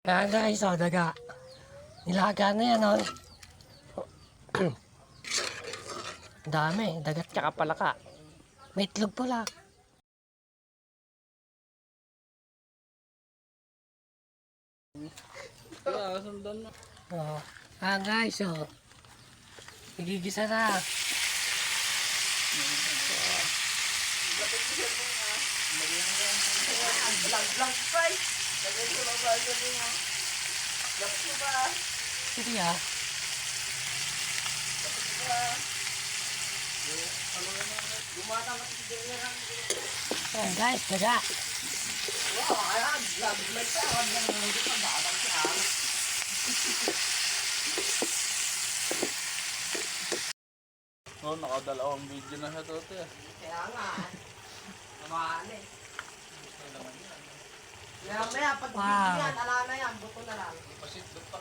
Kaya guys, daga. Nilaga na yan, oh. Dami, dagat tsaka palaka. May itlog pala. Oh. Guys, igigisa na. Sige ah. Ayan guys, daga. Oh, nakadalawang video na siya to. Kaya nga. Namaan eh. Maya maya, pag Wow. yan, ala na yan, buto na lang. Pasit pa.